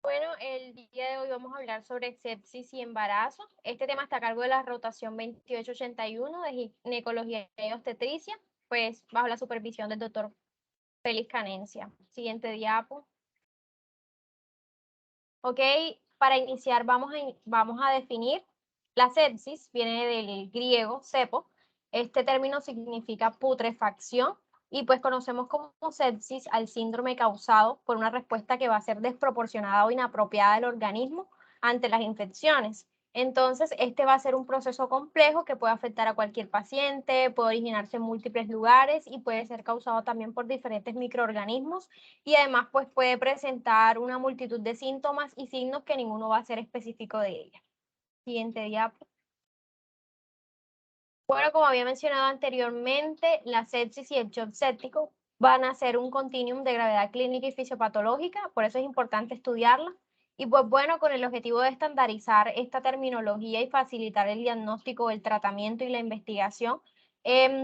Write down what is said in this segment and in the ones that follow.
Bueno, el día de hoy vamos a hablar sobre sepsis y embarazo. Este tema está a cargo de la rotación 2881 de ginecología y obstetricia, pues bajo la supervisión del doctor Félix Canencia. Siguiente diapo. Ok, para iniciar vamos a definir la sepsis, viene del griego sepo. Este término significa putrefacción y pues conocemos como sepsis al síndrome causado por una respuesta que va a ser desproporcionada o inapropiada del organismo ante las infecciones. Entonces, este va a ser un proceso complejo que puede afectar a cualquier paciente, puede originarse en múltiples lugares y puede ser causado también por diferentes microorganismos y además pues puede presentar una multitud de síntomas y signos que ninguno va a ser específico de ella. Siguiente diapo. Bueno, como había mencionado anteriormente, la sepsis y el shock séptico van a ser un continuum de gravedad clínica y fisiopatológica, por eso es importante estudiarla. Y pues bueno, con el objetivo de estandarizar esta terminología y facilitar el diagnóstico, el tratamiento y la investigación,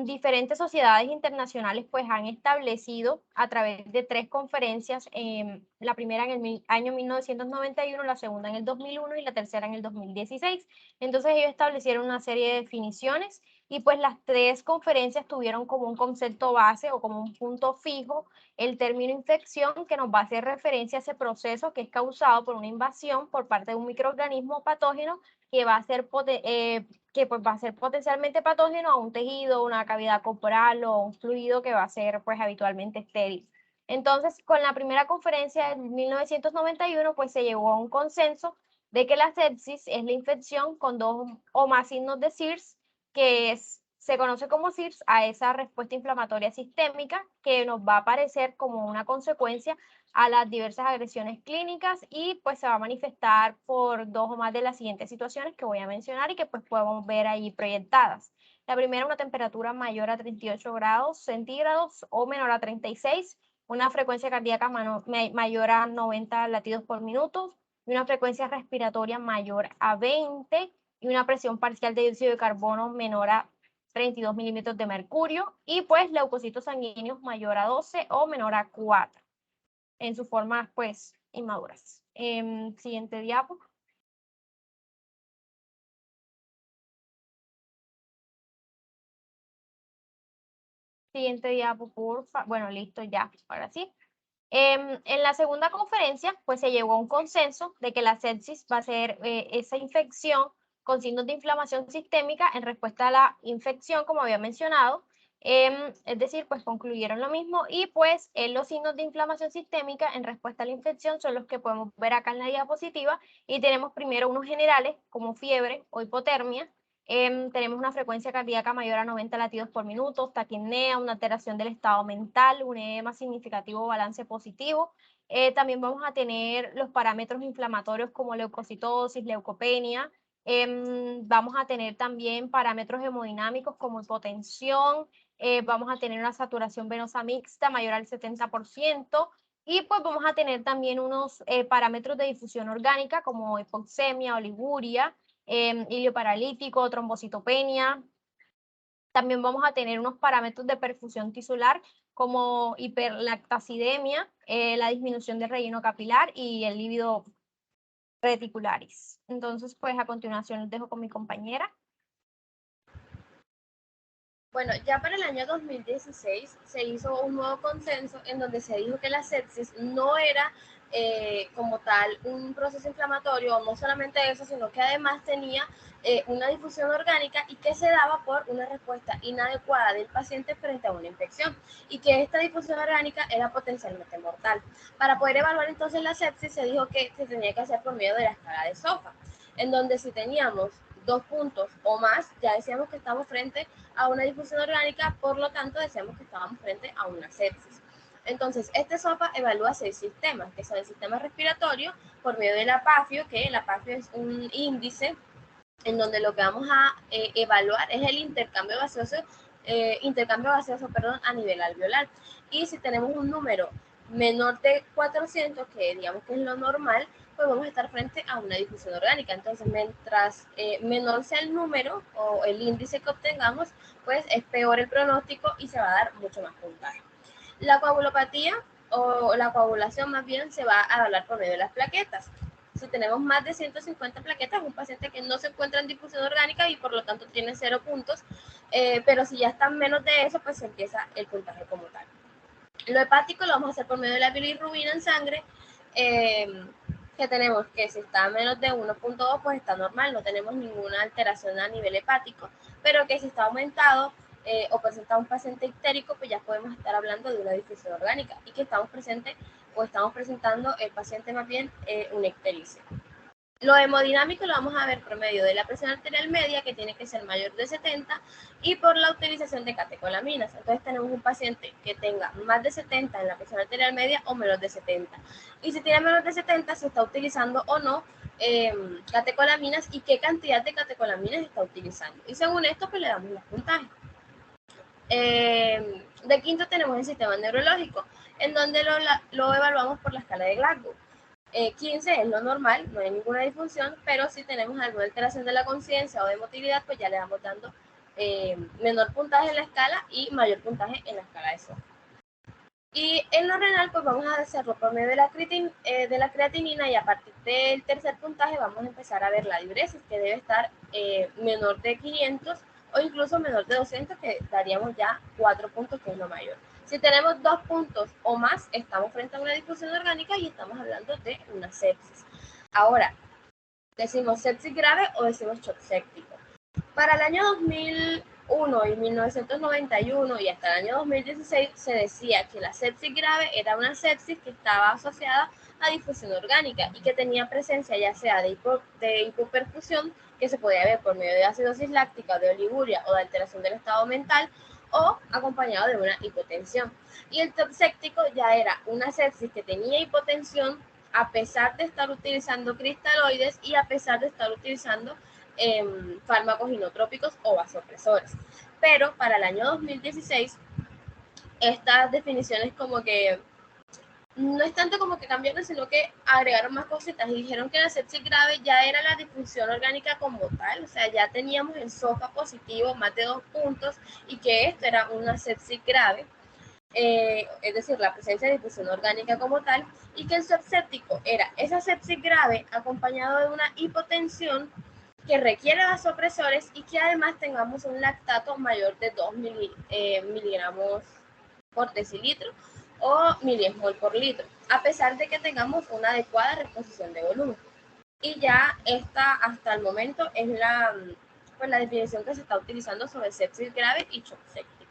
diferentes sociedades internacionales pues han establecido a través de 3 conferencias, la primera en el año 1991, la segunda en el 2001 y la tercera en el 2016. Entonces ellos establecieron una serie de definiciones y pues las 3 conferencias tuvieron como un concepto base o como un punto fijo el término infección, que nos va a hacer referencia a ese proceso que es causado por una invasión por parte de un microorganismo patógeno que va a ser, que pues va a ser potencialmente patógeno a un tejido, una cavidad corporal o un fluido que va a ser pues habitualmente estéril. Entonces, con la primera conferencia de 1991, pues se llegó a un consenso de que la sepsis es la infección con 2 o más signos de SIRS, se conoce como SIRS a esa respuesta inflamatoria sistémica que nos va a aparecer como una consecuencia a las diversas agresiones clínicas y pues se va a manifestar por 2 o más de las siguientes situaciones que voy a mencionar y que pues podemos ver ahí proyectadas. La primera, una temperatura mayor a 38 grados centígrados o menor a 36, una frecuencia cardíaca mayor a 90 latidos por minuto y una frecuencia respiratoria mayor a 20 y una presión parcial de dióxido de carbono menor a 32 milímetros de mercurio y pues leucocitos sanguíneos mayor a 12 o menor a 4 en sus formas pues inmaduras. Siguiente diapo. Siguiente diapo, porfa. Bueno, listo ya, ahora sí. En la segunda conferencia, pues se llegó a un consenso de que la sepsis va a ser esa infección con signos de inflamación sistémica en respuesta a la infección, como había mencionado. Es decir, pues concluyeron lo mismo y pues los signos de inflamación sistémica en respuesta a la infección son los que podemos ver acá en la diapositiva y tenemos primero unos generales como fiebre o hipotermia. Tenemos una frecuencia cardíaca mayor a 90 latidos por minuto, taquipnea, una alteración del estado mental, un edema significativo o balance positivo. También vamos a tener los parámetros inflamatorios como leucocitosis, leucopenia. Vamos a tener también parámetros hemodinámicos como hipotensión. Vamos a tener una saturación venosa mixta mayor al 70%. Y pues vamos a tener también unos parámetros de difusión orgánica como hipoxemia, oliguria, hilio paralítico, trombocitopenia. También vamos a tener unos parámetros de perfusión tisular como hiperlactacidemia, la disminución del relleno capilar y el lívido reticularis. Entonces, pues a continuación les dejo con mi compañera. Bueno, ya para el año 2016 se hizo un nuevo consenso en donde se dijo que la sepsis no era como tal un proceso inflamatorio, no solamente eso, sino que además tenía una difusión orgánica y que se daba por una respuesta inadecuada del paciente frente a una infección y que esta difusión orgánica era potencialmente mortal. Para poder evaluar entonces la sepsis se dijo que se tenía que hacer por medio de la escala de SOFA, en donde si teníamos 2 puntos o más, ya decíamos que estamos frente a una difusión orgánica, por lo tanto decíamos que estábamos frente a una sepsis. Entonces, este SOFA evalúa 6 sistemas, que son el sistema respiratorio por medio del apafio, que el apafio es un índice en donde lo que vamos a evaluar es el intercambio gaseoso, a nivel alveolar. Y si tenemos un número menor de 400, que digamos que es lo normal, pues vamos a estar frente a una difusión orgánica. Entonces, mientras menor sea el número o el índice que obtengamos, pues es peor el pronóstico y se va a dar mucho más puntaje. La coagulopatía o la coagulación más bien se va a hablar por medio de las plaquetas. Si tenemos más de 150 plaquetas, es un paciente que no se encuentra en difusión orgánica y por lo tanto tiene 0 puntos, pero si ya están menos de eso, pues se empieza el puntaje como tal. Lo hepático lo vamos a hacer por medio de la bilirrubina en sangre, que tenemos que si está a menos de 1.2, pues está normal, no tenemos ninguna alteración a nivel hepático, pero que si está aumentado o presenta un paciente ictérico, pues ya podemos estar hablando de una difusión orgánica y que estamos presentando el paciente más bien una ictericia. Lo hemodinámico lo vamos a ver por medio de la presión arterial media, que tiene que ser mayor de 70, y por la utilización de catecolaminas. Entonces tenemos un paciente que tenga más de 70 en la presión arterial media o menos de 70. Y si tiene menos de 70, se está utilizando o no catecolaminas y qué cantidad de catecolaminas está utilizando. Y según esto, pues le damos los puntajes. De quinto tenemos el sistema neurológico, en donde lo evaluamos por la escala de Glasgow. 15 es lo normal, no hay ninguna disfunción, pero si tenemos alguna alteración de la conciencia o de motilidad, pues ya le damos dando menor puntaje en la escala y mayor puntaje en la escala de SOFA. Y en lo renal, pues vamos a hacerlo por medio de la creatinina, y a partir del tercer puntaje vamos a empezar a ver la diuresis, que debe estar menor de 500 o incluso menor de 200, que daríamos ya 4 puntos, que es lo mayor. Si tenemos 2 puntos o más, estamos frente a una difusión orgánica y estamos hablando de una sepsis. Ahora, ¿decimos sepsis grave o decimos shock séptico? Para el año 2001 y 1991 y hasta el año 2016 se decía que la sepsis grave era una sepsis que estaba asociada a difusión orgánica y que tenía presencia ya sea de hipoperfusión, que se podía ver por medio de acidosis láctica, de oliguria o de alteración del estado mental, o acompañado de una hipotensión. Y el shock séptico ya era una sepsis que tenía hipotensión a pesar de estar utilizando cristaloides y a pesar de estar utilizando fármacos inotrópicos o vasopresores. Pero para el año 2016, estas definiciones como que no es tanto como que cambiaron, sino que agregaron más cositas y dijeron que la sepsis grave ya era la disfunción orgánica como tal, o sea, ya teníamos el SOFA positivo, más de 2 puntos, y que esto era una sepsis grave, es decir, la presencia de difusión orgánica como tal, y que el shock séptico era esa sepsis grave acompañado de una hipotensión que requiere vasopresores y que además tengamos un lactato mayor de 2 miligramos por decilitro o miliesmol por litro, a pesar de que tengamos una adecuada reposición de volumen. Y ya esta, hasta el momento, es la definición que se está utilizando sobre sepsis grave y shock séptico.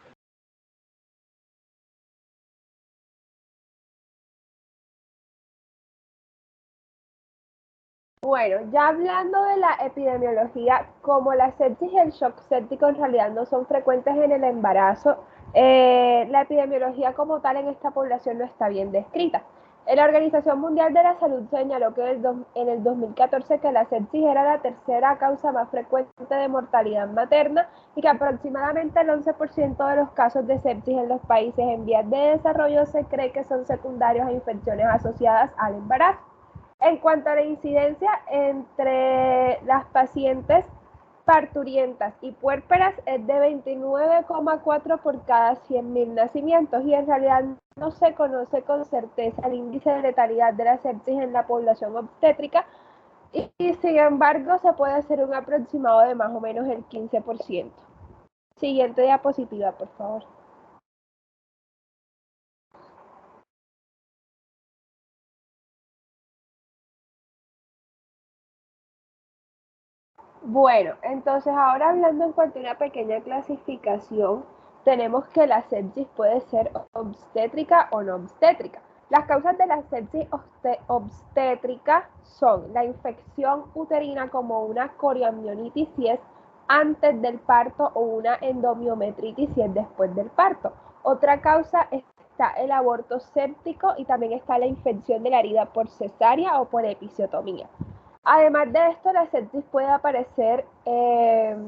Bueno, ya hablando de la epidemiología, como la sepsis y el shock séptico en realidad no son frecuentes en el embarazo, la epidemiología como tal en esta población no está bien descrita. La Organización Mundial de la Salud señaló que en el 2014 que la sepsis era la tercera causa más frecuente de mortalidad materna y que aproximadamente el 11% de los casos de sepsis en los países en vías de desarrollo se cree que son secundarios a infecciones asociadas al embarazo. En cuanto a la incidencia entre las pacientes parturientas y puérperas es de 29,4 por cada 100.000 nacimientos y en realidad no se conoce con certeza el índice de letalidad de la sepsis en la población obstétrica y sin embargo se puede hacer un aproximado de más o menos el 15%. Siguiente diapositiva, por favor. Bueno, entonces ahora hablando en cuanto a una pequeña clasificación, tenemos que la sepsis puede ser obstétrica o no obstétrica. Las causas de la sepsis obstétrica son la infección uterina como una corioamionitis si es antes del parto o una endomiometritis si es después del parto. Otra causa está el aborto séptico y también está la infección de la herida por cesárea o por episiotomía. Además de esto, la sepsis puede aparecer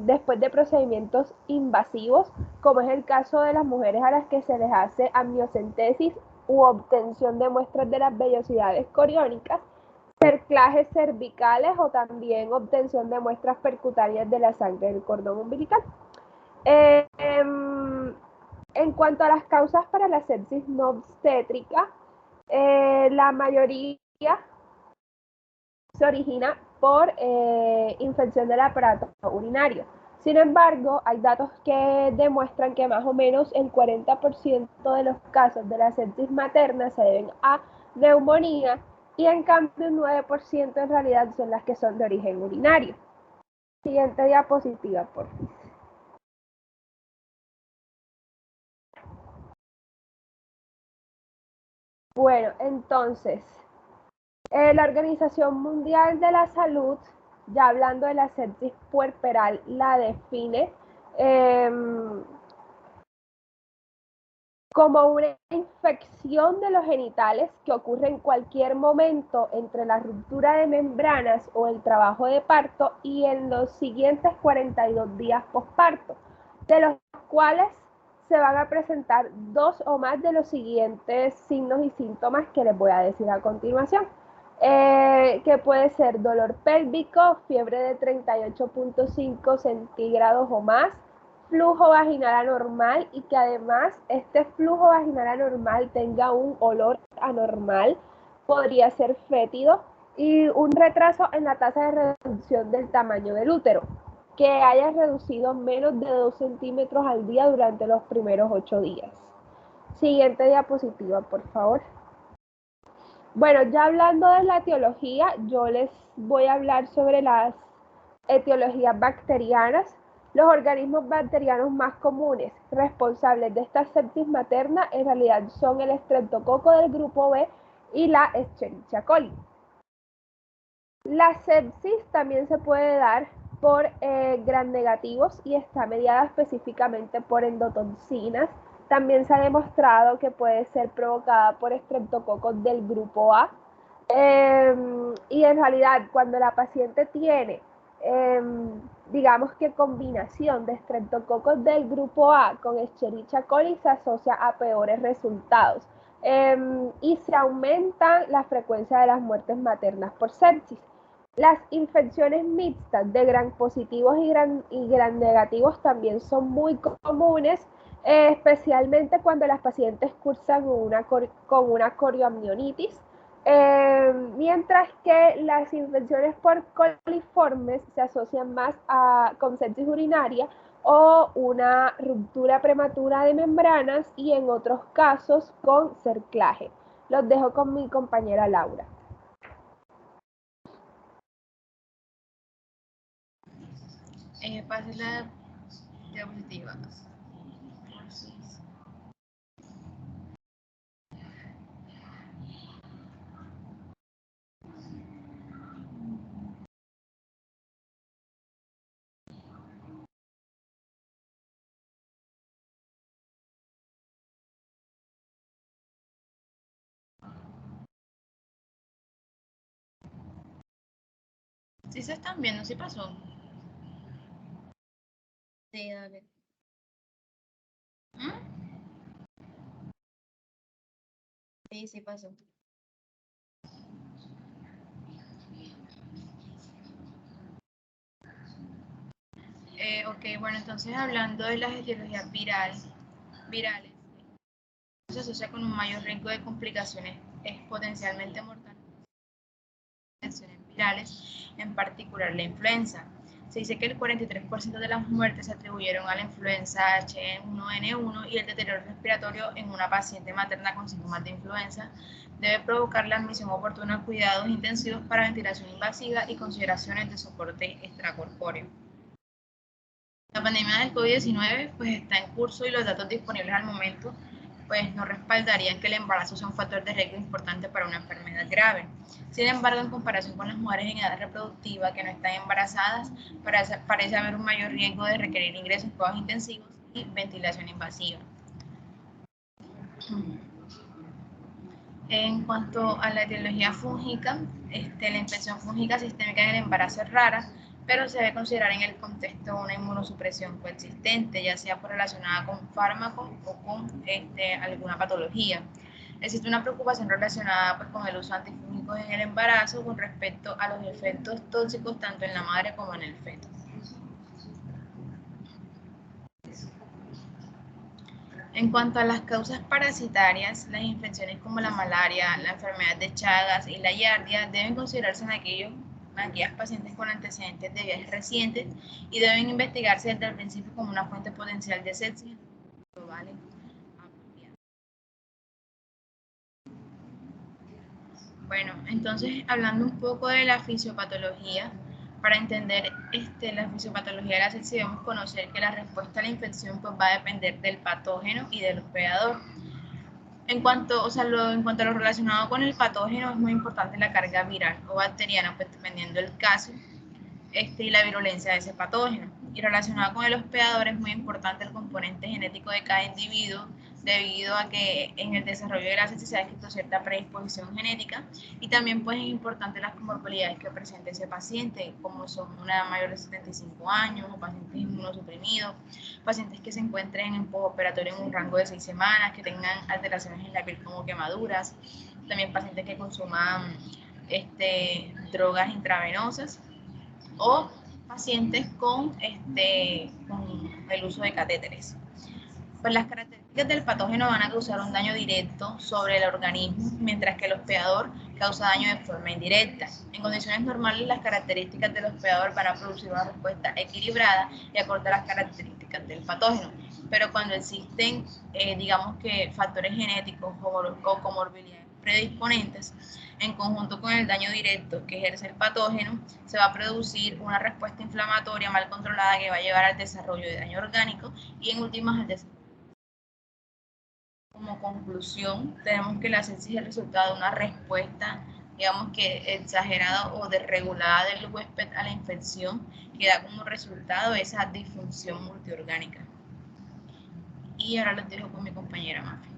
después de procedimientos invasivos, como es el caso de las mujeres a las que se les hace amniocentesis u obtención de muestras de las vellosidades coriónicas, cerclajes cervicales o también obtención de muestras percutáneas de la sangre del cordón umbilical. En cuanto a las causas para la sepsis no obstétrica, La mayoría se origina por infección del aparato urinario. Sin embargo, hay datos que demuestran que más o menos el 40% de los casos de la sepsis materna se deben a neumonía y en cambio un 9% en realidad son las que son de origen urinario. Siguiente diapositiva, por favor. Bueno, entonces, la Organización Mundial de la Salud, ya hablando de la sepsis puerperal, la define como una infección de los genitales que ocurre en cualquier momento entre la ruptura de membranas o el trabajo de parto y en los siguientes 42 días posparto, de los cuales se van a presentar 2 o más de los siguientes signos y síntomas que les voy a decir a continuación. Que puede ser dolor pélvico, fiebre de 38.5 centígrados o más, flujo vaginal anormal y que además este flujo vaginal anormal tenga un olor anormal, podría ser fétido y un retraso en la tasa de reducción del tamaño del útero, que haya reducido menos de 2 centímetros al día durante los primeros 8 días. Siguiente diapositiva, por favor. Bueno, ya hablando de la etiología, yo les voy a hablar sobre las etiologías bacterianas. Los organismos bacterianos más comunes responsables de esta sepsis materna en realidad son el estreptococo del grupo B y la Escherichia coli. La sepsis también se puede dar por gram negativos y está mediada específicamente por endotoxinas. También se ha demostrado que puede ser provocada por estreptococos del grupo A. Y en realidad, cuando la paciente tiene, digamos que combinación de estreptococos del grupo A con Escherichia coli, se asocia a peores resultados. Y se aumenta la frecuencia de las muertes maternas por sepsis. Las infecciones mixtas de gram positivos y gram negativos también son muy comunes, especialmente cuando las pacientes cursan con una corioamnionitis, mientras que las infecciones por coliformes se asocian más con sepsis urinaria o una ruptura prematura de membranas y en otros casos con cerclaje. Los dejo con mi compañera Laura. Pase la diapositiva. ¿Sí se están viendo? ¿Sí pasó? Sí, dale. Sí, sí pasó. Ok, bueno, entonces hablando de las etiologías virales, se asocia con un mayor riesgo de complicaciones potencialmente mortales, infecciones virales, en particular la influenza. Se dice que el 43% de las muertes se atribuyeron a la influenza H1N1 y el deterioro respiratorio en una paciente materna con síntomas de influenza debe provocar la admisión oportuna a cuidados intensivos para ventilación invasiva y consideraciones de soporte extracorpóreo. La pandemia del COVID-19 pues está en curso y los datos disponibles al momento pues no respaldarían que el embarazo sea un factor de riesgo importante para una enfermedad grave. Sin embargo, en comparación con las mujeres en edad reproductiva que no están embarazadas, parece haber un mayor riesgo de requerir ingresos en cuidados intensivos y ventilación invasiva. En cuanto a la etiología fúngica, la infección fúngica sistémica en el embarazo es rara, pero se debe considerar en el contexto una inmunosupresión coexistente, ya sea relacionada con fármacos o con alguna patología. Existe una preocupación relacionada pues, con el uso antifúngico en el embarazo con respecto a los efectos tóxicos tanto en la madre como en el feto. En cuanto a las causas parasitarias, las infecciones como la malaria, la enfermedad de Chagas y la giardia deben considerarse en aquellas pacientes con antecedentes de viajes recientes y deben investigarse desde el principio como una fuente potencial de sepsis global. Bueno, entonces hablando un poco de la fisiopatología, para entender la fisiopatología de la sepsis debemos conocer que la respuesta a la infección pues, va a depender del patógeno y del hospedador. En cuanto a lo relacionado con el patógeno, es muy importante la carga viral o bacteriana, pues dependiendo del caso y la virulencia de ese patógeno. Y relacionado con el hospedador es muy importante el componente genético de cada individuo, debido a que en el desarrollo de la sepsis se ha descrito cierta predisposición genética, y también pues es importante las comorbilidades que presente ese paciente, como son una mayor de 75 años, o pacientes inmunosuprimidos, pacientes que se encuentren en postoperatorio en un rango de 6 semanas, que tengan alteraciones en la piel como quemaduras, también pacientes que consuman drogas intravenosas, o pacientes con el uso de catéteres. Pues las características del patógeno van a causar un daño directo sobre el organismo, mientras que el hospedador causa daño de forma indirecta. En condiciones normales, las características del hospedador van a producir una respuesta equilibrada y acorde a las características del patógeno. Pero cuando existen, digamos que factores genéticos o comorbilidades predisponentes, en conjunto con el daño directo que ejerce el patógeno, se va a producir una respuesta inflamatoria mal controlada que va a llevar al desarrollo de daño orgánico y en últimas al desarrollo. Como conclusión, tenemos que la sepsis es el resultado de una respuesta, digamos que exagerada o desregulada del huésped a la infección, que da como resultado esa disfunción multiorgánica. Y ahora los dejo con mi compañera Mafi.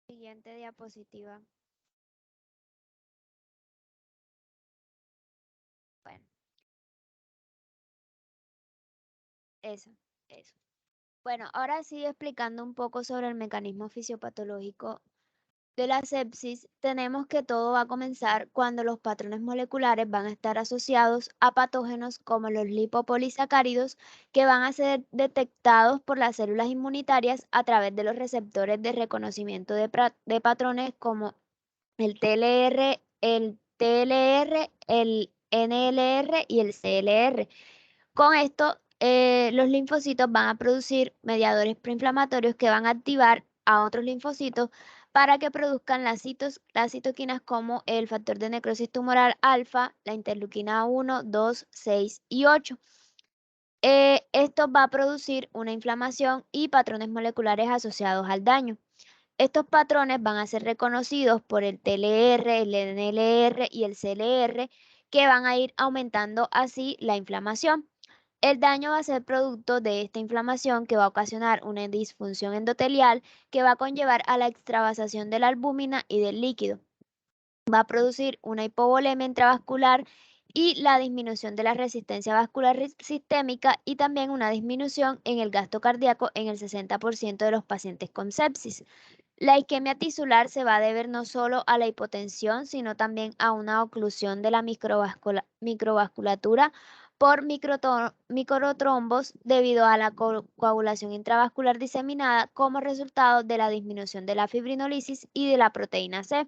Siguiente diapositiva. Bueno. Eso. Bueno, ahora sí explicando un poco sobre el mecanismo fisiopatológico de la sepsis, tenemos que todo va a comenzar cuando los patrones moleculares van a estar asociados a patógenos como los lipopolisacáridos, que van a ser detectados por las células inmunitarias a través de los receptores de reconocimiento de patrones como el TLR, el NLR y el CLR. Con esto, los linfocitos van a producir mediadores proinflamatorios que van a activar a otros linfocitos para que produzcan las citoquinas como el factor de necrosis tumoral alfa, la interleuquina 1, 2, 6 y 8. Esto va a producir una inflamación y patrones moleculares asociados al daño. Estos patrones van a ser reconocidos por el TLR, el NLR y el CLR, que van a ir aumentando así la inflamación. El daño va a ser producto de esta inflamación que va a ocasionar una disfunción endotelial que va a conllevar a la extravasación de la albúmina y del líquido. Va a producir una hipovolemia intravascular y la disminución de la resistencia vascular sistémica y también una disminución en el gasto cardíaco en el 60% de los pacientes con sepsis. La isquemia tisular se va a deber no solo a la hipotensión, sino también a una oclusión de la microvasculatura por microtrombos debido a la coagulación intravascular diseminada como resultado de la disminución de la fibrinolisis y de la proteína C.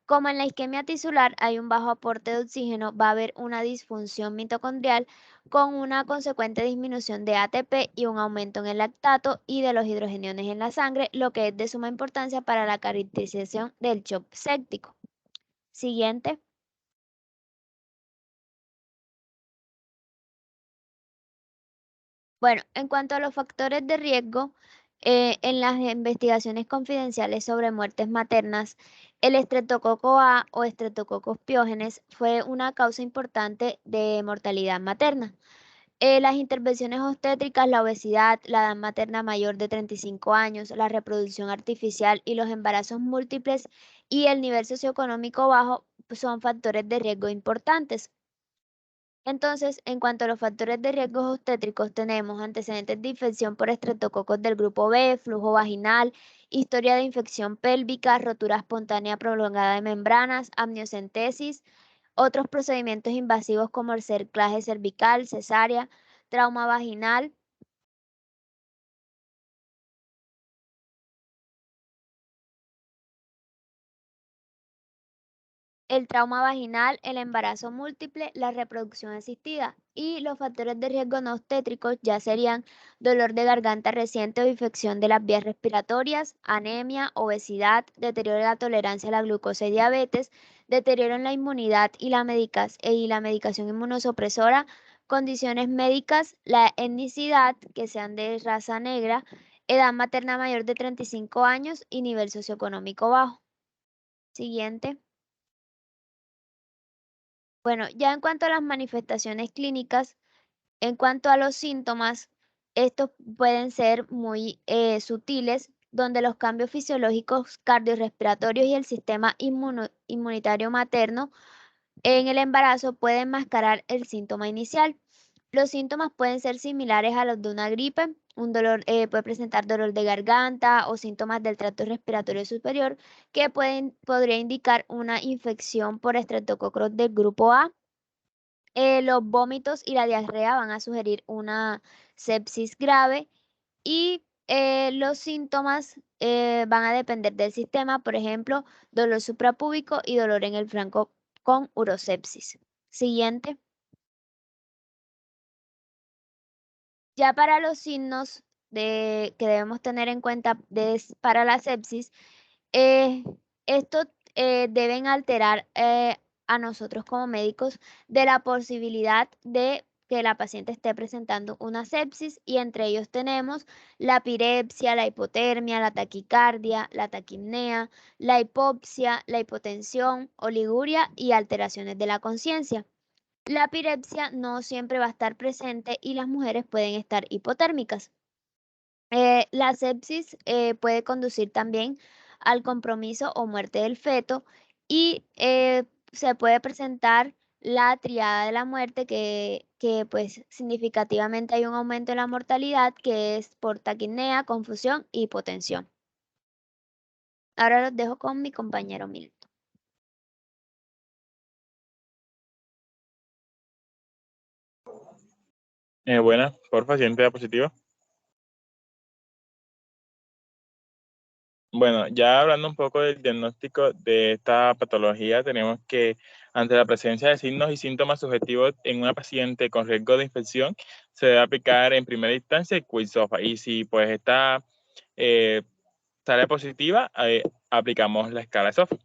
Como en la isquemia tisular hay un bajo aporte de oxígeno, va a haber una disfunción mitocondrial con una consecuente disminución de ATP y un aumento en el lactato y de los hidrogeniones en la sangre, lo que es de suma importancia para la caracterización del shock séptico. Siguiente. Bueno, en cuanto a los factores de riesgo, en las investigaciones confidenciales sobre muertes maternas, el estreptococo A o Streptococcus pyogenes fue una causa importante de mortalidad materna. Las intervenciones obstétricas, la obesidad, la edad materna mayor de 35 años, la reproducción artificial y los embarazos múltiples y el nivel socioeconómico bajo son factores de riesgo importantes. Entonces, en cuanto a los factores de riesgo obstétricos, tenemos antecedentes de infección por estreptococos del grupo B, flujo vaginal, historia de infección pélvica, rotura espontánea prolongada de membranas, amniocentesis Otros procedimientos invasivos como el cerclaje cervical, cesárea, trauma vaginal. El trauma vaginal, el embarazo múltiple, la reproducción asistida y los factores de riesgo no obstétricos ya serían dolor de garganta reciente o infección de las vías respiratorias, anemia, obesidad, deterioro de la tolerancia a la glucosa y diabetes, deterioro en la inmunidad y la medicación inmunosupresora, condiciones médicas, la etnicidad, que sean de raza negra, edad materna mayor de 35 años y nivel socioeconómico bajo. Siguiente. Bueno, ya en cuanto a las manifestaciones clínicas, en cuanto a los síntomas, estos pueden ser muy sutiles, donde los cambios fisiológicos cardiorrespiratorios y el sistema inmunitario materno en el embarazo pueden mascarar el síntoma inicial. Los síntomas pueden ser similares a los de una gripe, un dolor, puede presentar dolor de garganta o síntomas del tracto respiratorio superior que podría indicar una infección por estreptococcus del grupo A. Los vómitos y la diarrea van a sugerir una sepsis grave y los síntomas van a depender del sistema, por ejemplo, dolor suprapúbico y dolor en el flanco con urosepsis. Siguiente. Ya para los signos que debemos tener en cuenta para la sepsis, estos deben alterar a nosotros como médicos de la posibilidad de que la paciente esté presentando una sepsis y entre ellos tenemos la pirepsia, la hipotermia, la taquicardia, la taquipnea, la hipopsia, la hipotensión, oliguria y alteraciones de la conciencia. La pirepsia no siempre va a estar presente y las mujeres pueden estar hipotérmicas. La sepsis puede conducir también al compromiso o muerte del feto y se puede presentar la triada de la muerte que pues significativamente hay un aumento en la mortalidad que es por taquipnea, confusión y hipotensión. Ahora los dejo con mi compañero Milton. Buenas, porfa, siguiente diapositiva. Bueno, ya hablando un poco del diagnóstico de esta patología, tenemos que ante la presencia de signos y síntomas subjetivos en una paciente con riesgo de infección, se debe aplicar en primera instancia el Quick-SOFA. Y si pues esta sale positiva, aplicamos la escala SOFA.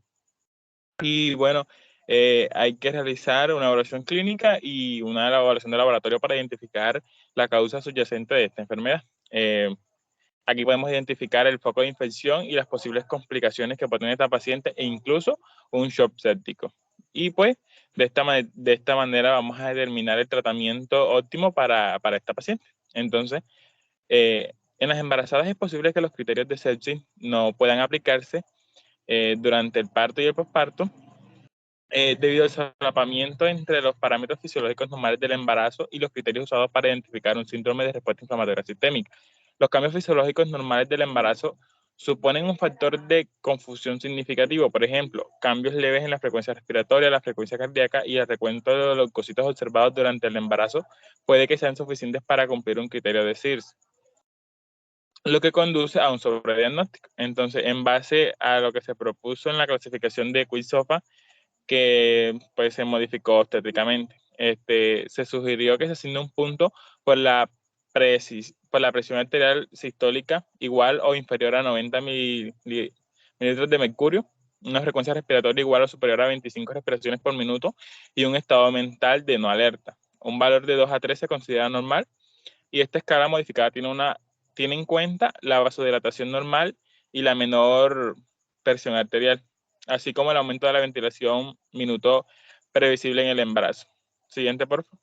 Y bueno, hay que realizar una evaluación clínica y una evaluación de laboratorio para identificar la causa subyacente de esta enfermedad. Aquí podemos identificar el foco de infección y las posibles complicaciones que puede tener esta paciente e incluso un shock séptico. Y pues de esta manera vamos a determinar el tratamiento óptimo para esta paciente. Entonces, en las embarazadas es posible que los criterios de sepsis no puedan aplicarse durante el parto y el posparto debido al solapamiento entre los parámetros fisiológicos normales del embarazo y los criterios usados para identificar un síndrome de respuesta inflamatoria sistémica. Los cambios fisiológicos normales del embarazo suponen un factor de confusión significativo, por ejemplo, cambios leves en la frecuencia respiratoria, la frecuencia cardíaca y el recuento de los leucocitos observados durante el embarazo puede que sean suficientes para cumplir un criterio de CIRS, lo que conduce a un sobrediagnóstico. Entonces, en base a lo que se propuso en la clasificación de Quick-SOFA, que pues se modificó obstétricamente. Se sugirió que se asigne un punto por la presión arterial sistólica igual o inferior a 90 mililitros de mercurio, una frecuencia respiratoria igual o superior a 25 respiraciones por minuto y un estado mental de no alerta. Un valor de 2 a 3 se considera normal y esta escala modificada tiene en cuenta la vasodilatación normal y la menor presión arterial, así como el aumento de la ventilación minuto previsible en el embarazo. Siguiente, por favor.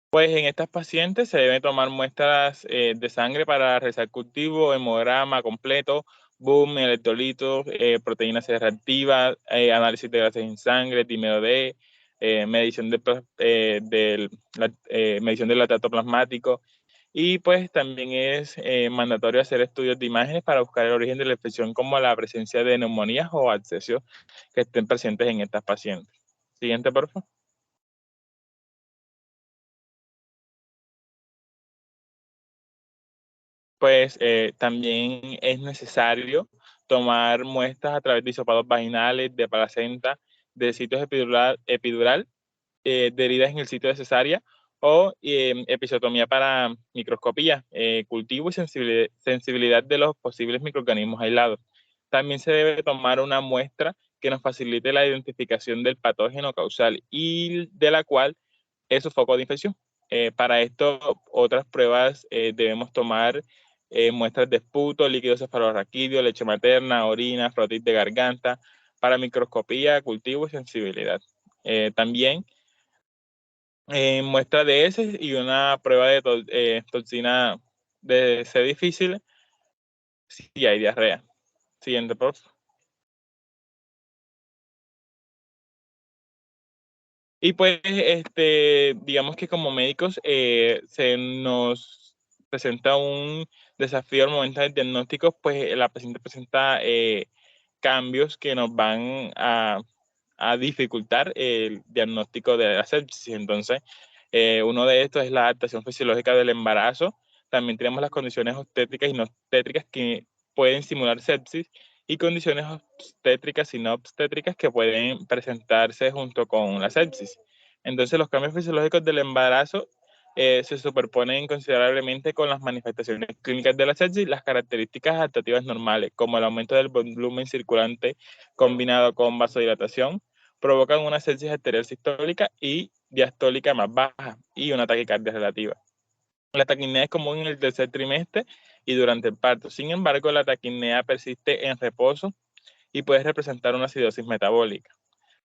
Pues en estas pacientes se deben tomar muestras de sangre para realizar cultivo, hemograma completo, boom, electrolitos, proteínas C reactivas, análisis de gases en sangre, dímero D, medición del lactato plasmático Y pues también es mandatorio hacer estudios de imágenes para buscar el origen de la infección, como la presencia de neumonías o abscesos que estén presentes en estas pacientes. Siguiente, por favor. Pues también es necesario tomar muestras a través de hisopados vaginales, de placenta, de sitios epidural, de heridas en el sitio de cesárea o episiotomía para microscopía, cultivo y sensibilidad de los posibles microorganismos aislados. También se debe tomar una muestra que nos facilite la identificación del patógeno causal y de la cual es su foco de infección. Para esto, otras pruebas debemos tomar muestras de esputo, líquido cefalorraquídeo, leche materna, orina, frotis de garganta, para microscopía, cultivo y sensibilidad. También muestra de heces y una prueba de toxina de C difícil si hay diarrea. Siguiente, por favor. Y pues, digamos que como médicos se nos presenta un desafío al momento del diagnóstico, pues la paciente presenta cambios que nos van a dificultar el diagnóstico de la sepsis. Entonces, uno de estos es la adaptación fisiológica del embarazo. También tenemos las condiciones obstétricas y no obstétricas que pueden simular sepsis y condiciones obstétricas y no obstétricas que pueden presentarse junto con la sepsis. Entonces, los cambios fisiológicos del embarazo se superponen considerablemente con las manifestaciones clínicas de la sepsis, las características adaptativas normales, como el aumento del volumen circulante combinado con vasodilatación, provocan una sepsis arterial sistólica y diastólica más baja y una taquicardia relativa. La taquipnea es común en el tercer trimestre y durante el parto. Sin embargo, la taquipnea persiste en reposo y puede representar una acidosis metabólica.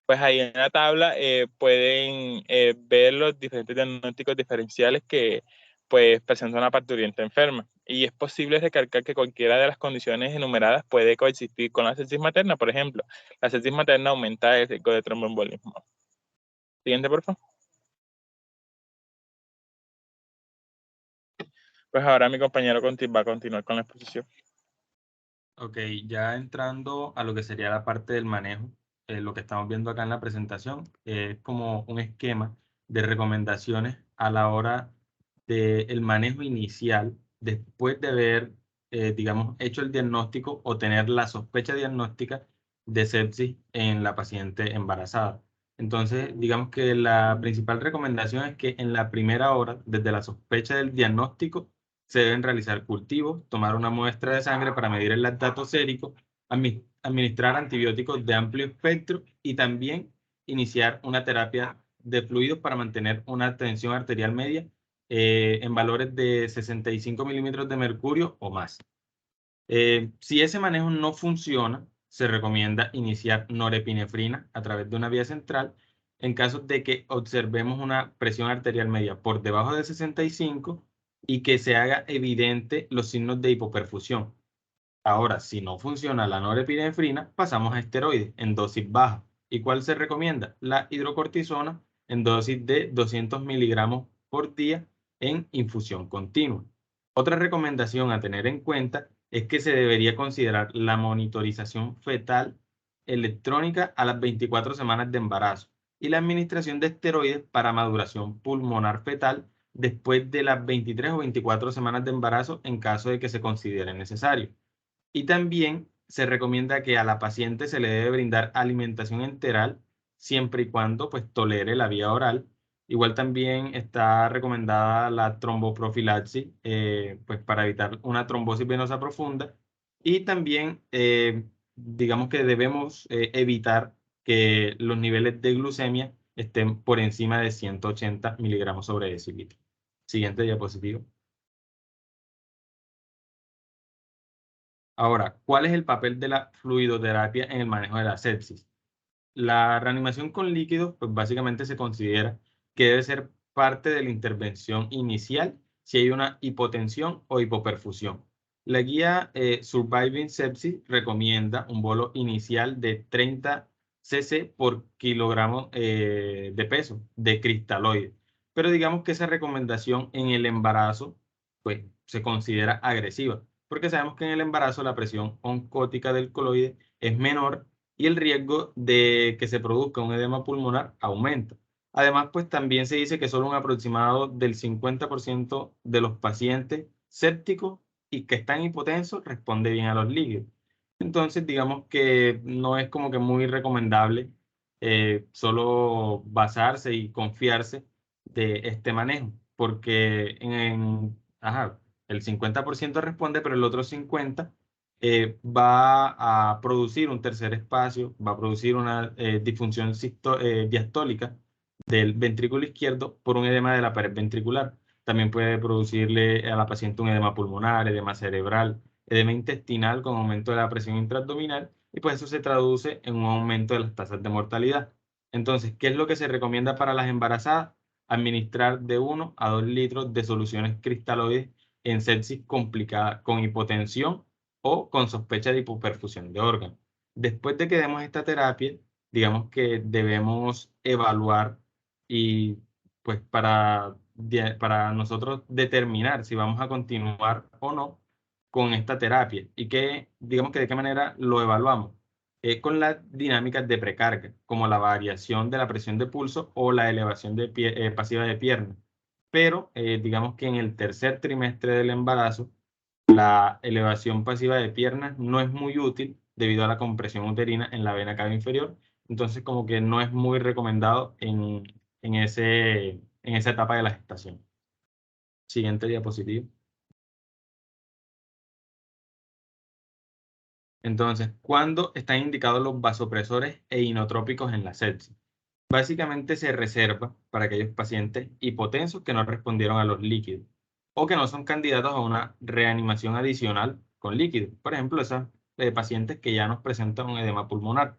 Pues ahí en la tabla pueden ver los diferentes diagnósticos diferenciales que pues presenta una parturienta enferma. Y es posible recalcar que cualquiera de las condiciones enumeradas puede coexistir con la sepsis materna. Por ejemplo, la sepsis materna aumenta el riesgo de tromboembolismo. Siguiente, por favor. Pues ahora mi compañero va a continuar con la exposición. Ok, ya entrando a lo que sería la parte del manejo, lo que estamos viendo acá en la presentación es como un esquema de recomendaciones a la hora del manejo inicial, después de haber, digamos, hecho el diagnóstico o tener la sospecha diagnóstica de sepsis en la paciente embarazada. Entonces, digamos que la principal recomendación es que en la primera hora, desde la sospecha del diagnóstico, se deben realizar cultivos, tomar una muestra de sangre para medir el lactato sérico, administrar antibióticos de amplio espectro y también iniciar una terapia de fluidos para mantener una tensión arterial media en valores de 65 milímetros de mercurio o más. Si ese manejo no funciona, se recomienda iniciar norepinefrina a través de una vía central en caso de que observemos una presión arterial media por debajo de 65 y que se haga evidente los signos de hipoperfusión. Ahora, si no funciona la norepinefrina, pasamos a esteroides en dosis baja. ¿Y cuál se recomienda? La hidrocortisona en dosis de 200 miligramos por día en infusión continua. Otra recomendación a tener en cuenta es que se debería considerar la monitorización fetal electrónica a las 24 semanas de embarazo y la administración de esteroides para maduración pulmonar fetal después de las 23 o 24 semanas de embarazo en caso de que se considere necesario. Y también se recomienda que a la paciente se le debe brindar alimentación enteral siempre y cuando pues tolere la vía oral. Igual también está recomendada la tromboprofilaxis pues para evitar una trombosis venosa profunda. Y también digamos que debemos evitar que los niveles de glucemia estén por encima de 180 miligramos sobre decilitro. Siguiente diapositiva. Ahora, ¿cuál es el papel de la fluidoterapia en el manejo de la sepsis? La reanimación con líquidos, pues básicamente se considera que debe ser parte de la intervención inicial si hay una hipotensión o hipoperfusión. La guía Surviving Sepsis recomienda un bolo inicial de 30 cc por kilogramo de peso de cristaloide. Pero digamos que esa recomendación en el embarazo pues se considera agresiva, porque sabemos que en el embarazo la presión oncótica del coloide es menor y el riesgo de que se produzca un edema pulmonar aumenta. Además, pues también se dice que solo un aproximado del 50% de los pacientes sépticos y que están hipotensos responde bien a los líquidos. Entonces, digamos que no es como que muy recomendable solo basarse y confiarse de este manejo, porque el 50% responde, pero el otro 50% va a producir un tercer espacio, va a producir una disfunción diastólica del ventrículo izquierdo por un edema de la pared ventricular. También puede producirle a la paciente un edema pulmonar, edema cerebral, edema intestinal con aumento de la presión intraabdominal, y pues eso se traduce en un aumento de las tasas de mortalidad. Entonces, ¿qué es lo que se recomienda para las embarazadas? Administrar de 1 a 2 litros de soluciones cristaloides en sepsis complicada con hipotensión o con sospecha de hipoperfusión de órganos. Después de que demos esta terapia, digamos que debemos evaluar y pues para nosotros determinar si vamos a continuar o no con esta terapia y que, digamos que de qué manera lo evaluamos. Con las dinámicas de precarga, como la variación de la presión de pulso o la elevación pasiva de pierna. Pero digamos que en el tercer trimestre del embarazo, la elevación pasiva de piernas no es muy útil debido a la compresión uterina en la vena cava inferior. Entonces, como que no es muy recomendado en esa etapa de la gestación. Siguiente diapositiva. Entonces, ¿cuándo están indicados los vasopresores e inotrópicos en la sepsis? Básicamente se reserva para aquellos pacientes hipotensos que no respondieron a los líquidos o que no son candidatos a una reanimación adicional con líquidos. Por ejemplo, esos pacientes que ya nos presentan un edema pulmonar.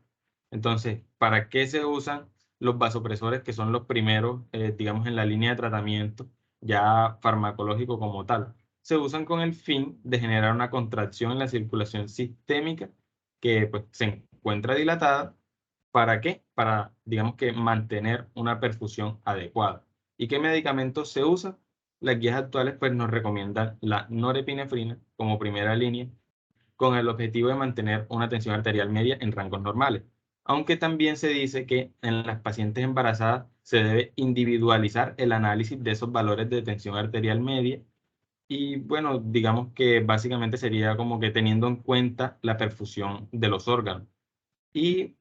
Entonces, ¿para qué se usan los vasopresores que son los primeros, digamos, en la línea de tratamiento ya farmacológico como tal? Se usan con el fin de generar una contracción en la circulación sistémica que pues, se encuentra dilatada. ¿Para qué? Para, digamos que, mantener una perfusión adecuada. ¿Y qué medicamentos se usan? Las guías actuales pues, nos recomiendan la norepinefrina como primera línea, con el objetivo de mantener una tensión arterial media en rangos normales. Aunque también se dice que en las pacientes embarazadas se debe individualizar el análisis de esos valores de tensión arterial media. Y bueno, digamos que básicamente sería como que teniendo en cuenta la perfusión de los órganos. ¿Y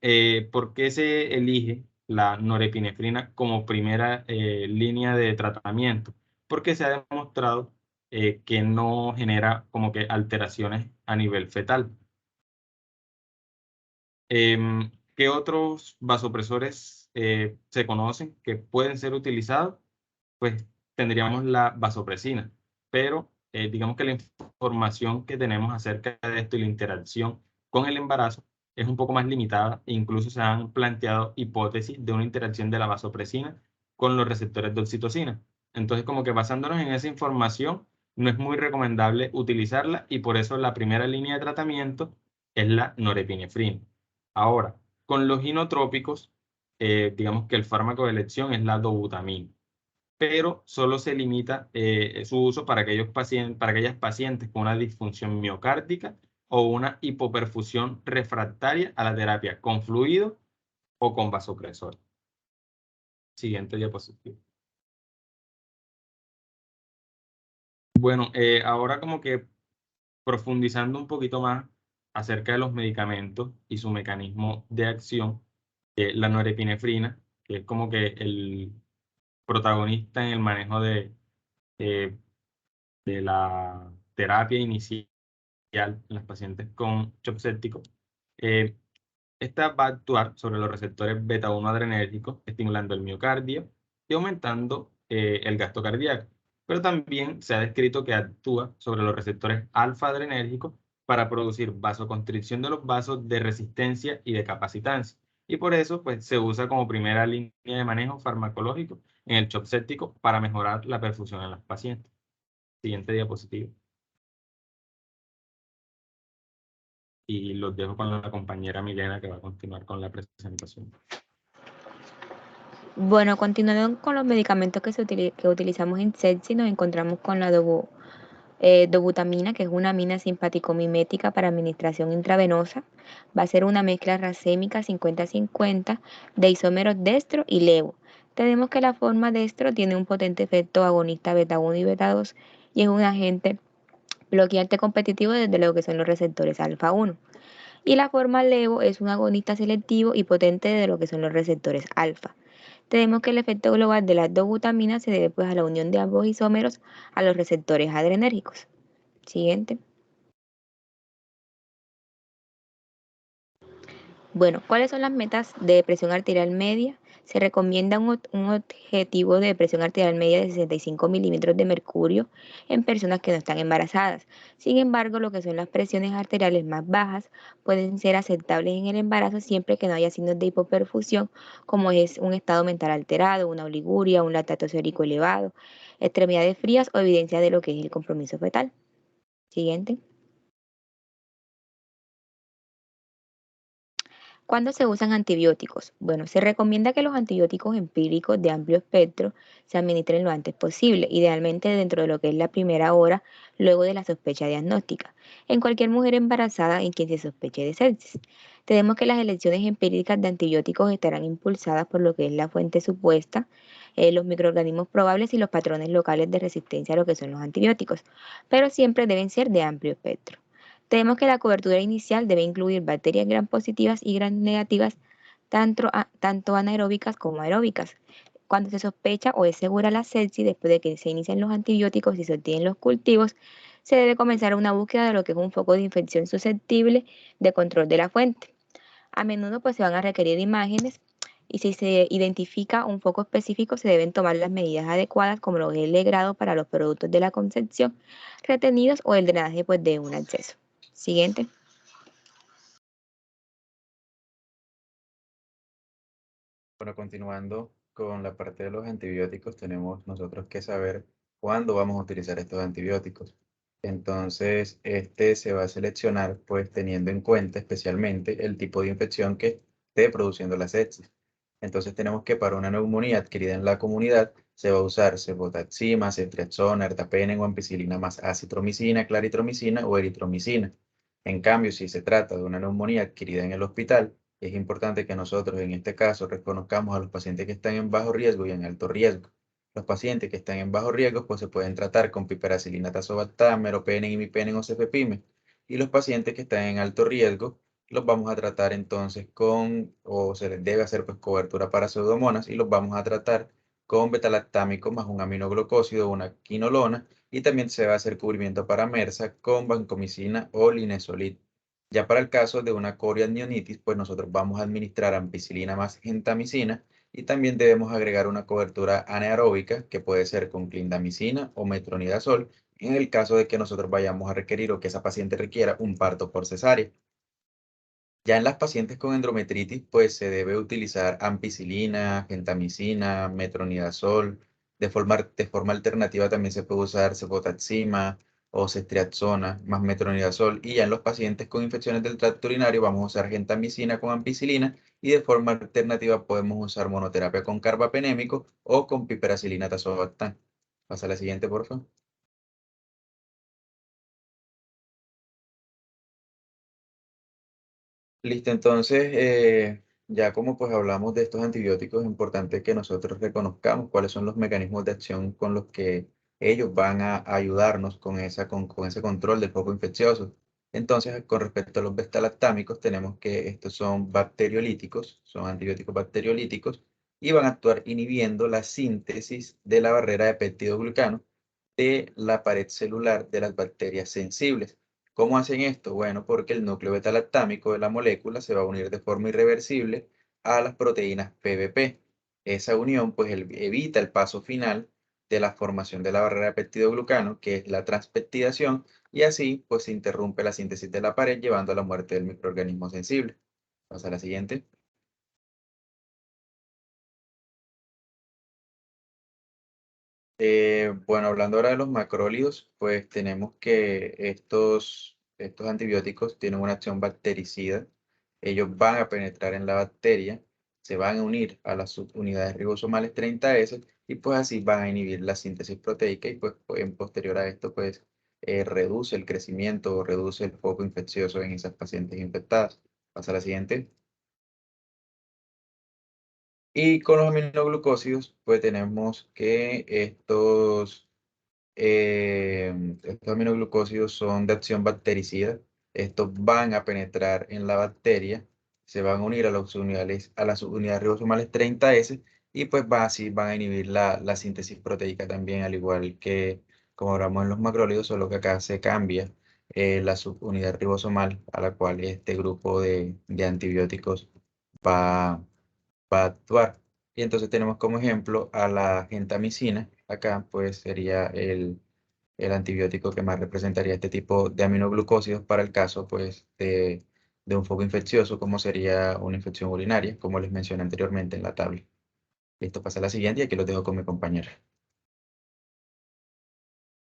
por qué se elige la norepinefrina como primera línea de tratamiento? Porque se ha demostrado que no genera como que alteraciones a nivel fetal. ¿Qué otros vasopresores se conocen que pueden ser utilizados? Pues tendríamos la vasopresina, pero digamos que la información que tenemos acerca de esto y la interacción con el embarazo es un poco más limitada e incluso se han planteado hipótesis de una interacción de la vasopresina con los receptores de oxitocina. Entonces, como que basándonos en esa información, no es muy recomendable utilizarla y por eso la primera línea de tratamiento es la norepinefrina. Ahora, con los inotrópicos, digamos que el fármaco de elección es la dobutamina, pero solo se limita su uso para aquellas pacientes con una disfunción miocárdica o una hipoperfusión refractaria a la terapia con fluido o con vasopresor. Siguiente diapositiva. Bueno, ahora como que profundizando un poquito más acerca de los medicamentos y su mecanismo de acción, la norepinefrina, que es como que el protagonista en el manejo de la terapia inicial en los pacientes con shock séptico. Esta va a actuar sobre los receptores beta-1 adrenérgicos, estimulando el miocardio y aumentando el gasto cardíaco. Pero también se ha descrito que actúa sobre los receptores alfa-adrenérgicos para producir vasoconstricción de los vasos de resistencia y de capacitancia. Y por eso pues, se usa como primera línea de manejo farmacológico en el shock séptico para mejorar la perfusión en los pacientes. Siguiente diapositiva. Y los dejo con la compañera Milena que va a continuar con la presentación. Bueno, continuando con los medicamentos que utilizamos en sepsis, nos encontramos con la dobutamina, que es una amina simpático-mimética para administración intravenosa. Va a ser una mezcla racémica 50-50 de isómeros destro y levo. Tenemos que la forma destro tiene un potente efecto agonista beta 1 y beta 2 y es un agente bloqueante competitivo desde lo que son los receptores alfa 1. Y la forma levo es un agonista selectivo y potente de lo que son los receptores alfa. Tenemos que el efecto global de las dobutaminas se debe pues a la unión de ambos isómeros a los receptores adrenérgicos. Siguiente. Bueno, ¿cuáles son las metas de presión arterial media? Se recomienda un objetivo de presión arterial media de 65 milímetros de mercurio en personas que no están embarazadas. Sin embargo, lo que son las presiones arteriales más bajas pueden ser aceptables en el embarazo siempre que no haya signos de hipoperfusión, como es un estado mental alterado, una oliguria, un lactato sérico elevado, extremidades frías o evidencia de lo que es el compromiso fetal. Siguiente. ¿Cuándo se usan antibióticos? Bueno, se recomienda que los antibióticos empíricos de amplio espectro se administren lo antes posible, idealmente dentro de lo que es la primera hora luego de la sospecha diagnóstica, en cualquier mujer embarazada en quien se sospeche de sepsis. Tenemos que las elecciones empíricas de antibióticos estarán impulsadas por lo que es la fuente supuesta, los microorganismos probables y los patrones locales de resistencia a lo que son los antibióticos, pero siempre deben ser de amplio espectro. Tenemos que la cobertura inicial debe incluir bacterias gram positivas y gram negativas, tanto anaeróbicas como aeróbicas. Cuando se sospecha o es segura la sepsis, después de que se inician los antibióticos y se obtienen los cultivos, se debe comenzar una búsqueda de lo que es un foco de infección susceptible de control de la fuente. A menudo pues se van a requerir imágenes y si se identifica un foco específico se deben tomar las medidas adecuadas como lo es el legrado para los productos de la concepción retenidos o el drenaje pues de un acceso. Siguiente. Bueno, continuando con la parte de los antibióticos, tenemos nosotros que saber cuándo vamos a utilizar estos antibióticos. Entonces, este se va a seleccionar pues teniendo en cuenta especialmente el tipo de infección que esté produciendo la sepsis. Entonces tenemos que para una neumonía adquirida en la comunidad se va a usar cefotaxima, ceftriaxona, ertapenem o ampicilina más acitromicina, claritromicina o eritromicina. En cambio, si se trata de una neumonía adquirida en el hospital, es importante que nosotros en este caso reconozcamos a los pacientes que están en bajo riesgo y en alto riesgo. Los pacientes que están en bajo riesgo pues se pueden tratar con piperacilina tazobactam, meropenem, imipenem o cefepime. Y los pacientes que están en alto riesgo los vamos a tratar entonces o se les debe hacer pues cobertura para pseudomonas y los vamos a tratar con betalactámico más un aminoglucósido, una quinolona y también se va a hacer cubrimiento para MRSA con vancomicina o linezolid. Ya para el caso de una coriamnionitis, pues nosotros vamos a administrar ampicilina más gentamicina y también debemos agregar una cobertura anaeróbica que puede ser con clindamicina o metronidazol en el caso de que nosotros vayamos a requerir o que esa paciente requiera un parto por cesárea. Ya en las pacientes con endometritis, pues se debe utilizar ampicilina, gentamicina, metronidazol. De forma alternativa también se puede usar cefotaxima o ceftriaxona más metronidazol. Y ya en los pacientes con infecciones del tracto urinario vamos a usar gentamicina con ampicilina y de forma alternativa podemos usar monoterapia con carbapenémico o con piperacilina tazobactam. Pasa a la siguiente, por favor. Listo, entonces, ya como pues hablamos de estos antibióticos, es importante que nosotros reconozcamos cuáles son los mecanismos de acción con los que ellos van a ayudarnos con ese control del foco infeccioso. Entonces, con respecto a los beta-lactámicos, tenemos que estos son bacteriolíticos, son antibióticos bacteriolíticos, y van a actuar inhibiendo la síntesis de la barrera de peptidoglucano de la pared celular de las bacterias sensibles. ¿Cómo hacen esto? Bueno, porque el núcleo beta-lactámico de la molécula se va a unir de forma irreversible a las proteínas PBP. Esa unión pues evita el paso final de la formación de la barrera de peptidoglucano, que es la transpeptidación, y así pues se interrumpe la síntesis de la pared llevando a la muerte del microorganismo sensible. Vamos a la siguiente. Bueno, hablando ahora de los macrólidos, pues tenemos que estos antibióticos tienen una acción bactericida. Ellos van a penetrar en la bacteria, se van a unir a las subunidades ribosomales 30S y pues así van a inhibir la síntesis proteica y pues en posterior a esto pues reduce el crecimiento o reduce el foco infeccioso en esas pacientes infectadas. Pasa a la siguiente. Y con los aminoglucósidos, pues tenemos que estos aminoglucósidos son de acción bactericida. Estos van a penetrar en la bacteria, se van a unir a las unidades ribosomales 30S y pues así van a inhibir la síntesis proteica también, al igual que como hablamos en los macrólidos, solo que acá se cambia la subunidad ribosomal a la cual este grupo de antibióticos va a actuar. Y entonces tenemos como ejemplo a la gentamicina. Acá pues sería el antibiótico que más representaría este tipo de aminoglucósidos para el caso pues de un foco infeccioso, como sería una infección urinaria, como les mencioné anteriormente en la tabla. Listo, pasa a la siguiente y aquí lo dejo con mi compañera.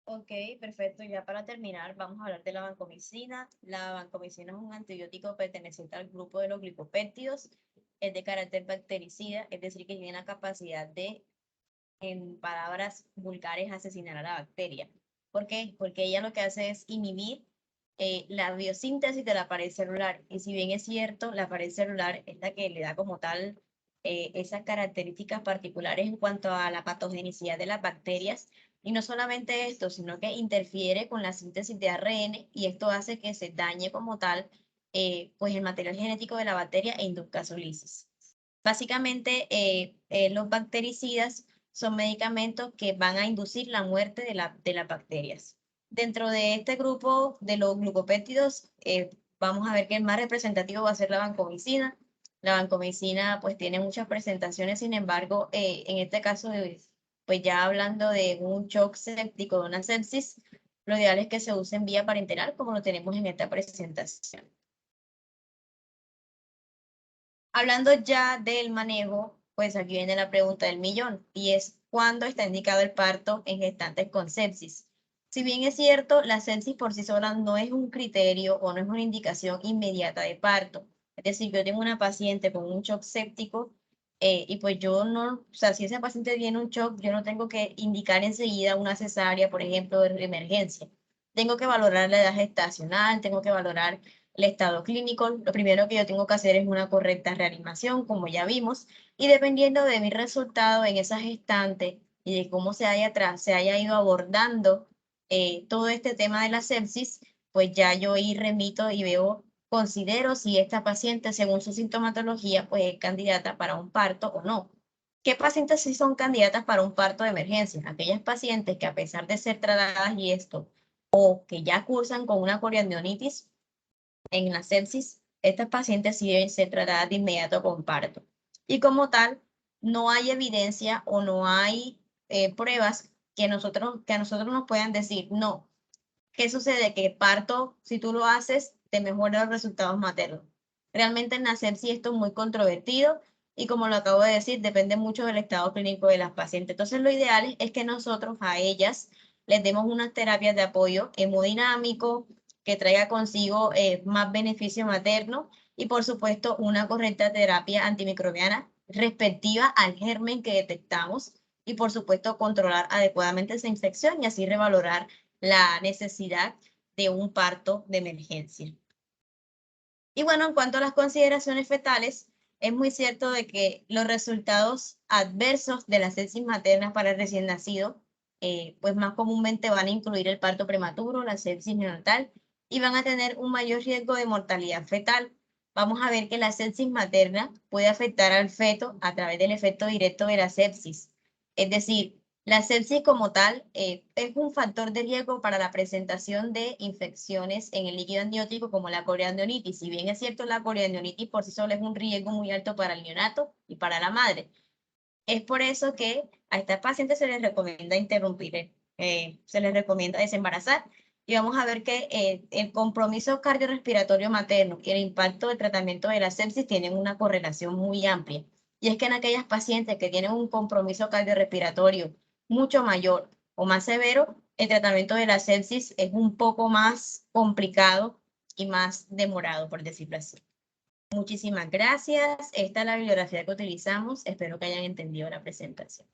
Ok, perfecto. Ya para terminar, vamos a hablar de la vancomicina. La vancomicina es un antibiótico perteneciente al grupo de los glicopéptidos. Es de carácter bactericida, es decir, que tiene la capacidad de, en palabras vulgares, asesinar a la bacteria. ¿Por qué? Porque ella lo que hace es inhibir la biosíntesis de la pared celular. Y si bien es cierto, la pared celular es la que le da como tal esas características particulares en cuanto a la patogenicidad de las bacterias. Y no solamente esto, sino que interfiere con la síntesis de ARN y esto hace que se dañe como tal pues el material genético de la bacteria e induzca su lisis. Básicamente, los bactericidas son medicamentos que van a inducir la muerte de las bacterias. Dentro de este grupo de los glucopéptidos, vamos a ver que el más representativo va a ser la vancomicina. La vancomicina pues tiene muchas presentaciones, sin embargo, en este caso, pues ya hablando de un shock séptico, de una sepsis, lo ideal es que se use en vía parenteral, como lo tenemos en esta presentación. Hablando ya del manejo, pues aquí viene la pregunta del millón, y es ¿cuándo está indicado el parto en gestantes con sepsis? Si bien es cierto, la sepsis por sí sola no es un criterio o no es una indicación inmediata de parto. Es decir, yo tengo una paciente con un shock séptico y pues yo no, o sea, si esa paciente tiene un shock, yo no tengo que indicar enseguida una cesárea, por ejemplo, de emergencia. Tengo que valorar la edad gestacional, tengo que valorar el estado clínico. Lo primero que yo tengo que hacer es una correcta reanimación, como ya vimos, y dependiendo de mi resultado en esa gestante y de cómo se haya ido abordando todo este tema de la sepsis, pues ya yo ahí remito y veo, considero si esta paciente, según su sintomatología, pues es candidata para un parto o no. ¿Qué pacientes sí son candidatas para un parto de emergencia? Aquellas pacientes que a pesar de ser tratadas y esto, o que ya cursan con una coriandriolitis en la sepsis, estas pacientes sí deben ser tratadas de inmediato con parto. Y como tal, no hay evidencia o no hay pruebas que a nosotros nos puedan decir, no, ¿qué sucede? Que parto, si tú lo haces, te mejora los resultados maternos. Realmente en la sepsis esto es muy controvertido y como lo acabo de decir, depende mucho del estado clínico de las pacientes. Entonces lo ideal es que nosotros a ellas les demos unas terapias de apoyo hemodinámico que traiga consigo más beneficio materno y por supuesto una correcta terapia antimicrobiana respectiva al germen que detectamos y por supuesto controlar adecuadamente esa infección y así revalorar la necesidad de un parto de emergencia. Y bueno, en cuanto a las consideraciones fetales, es muy cierto de que los resultados adversos de la sepsis materna para el recién nacido, pues más comúnmente van a incluir el parto prematuro, la sepsis neonatal, y van a tener un mayor riesgo de mortalidad fetal. Vamos a ver que la sepsis materna puede afectar al feto a través del efecto directo de la sepsis. Es decir, la sepsis como tal es un factor de riesgo para la presentación de infecciones en el líquido amniótico como la coriandriolitis. Si bien es cierto, la coriandriolitis por sí sola es un riesgo muy alto para el neonato y para la madre. Es por eso que a estas pacientes se les recomienda interrumpir, se les recomienda desembarazar. Y vamos a ver que el compromiso cardiorrespiratorio materno y el impacto del tratamiento de la sepsis tienen una correlación muy amplia. Y es que en aquellas pacientes que tienen un compromiso cardiorrespiratorio mucho mayor o más severo, el tratamiento de la sepsis es un poco más complicado y más demorado, por decirlo así. Muchísimas gracias. Esta es la bibliografía que utilizamos. Espero que hayan entendido la presentación.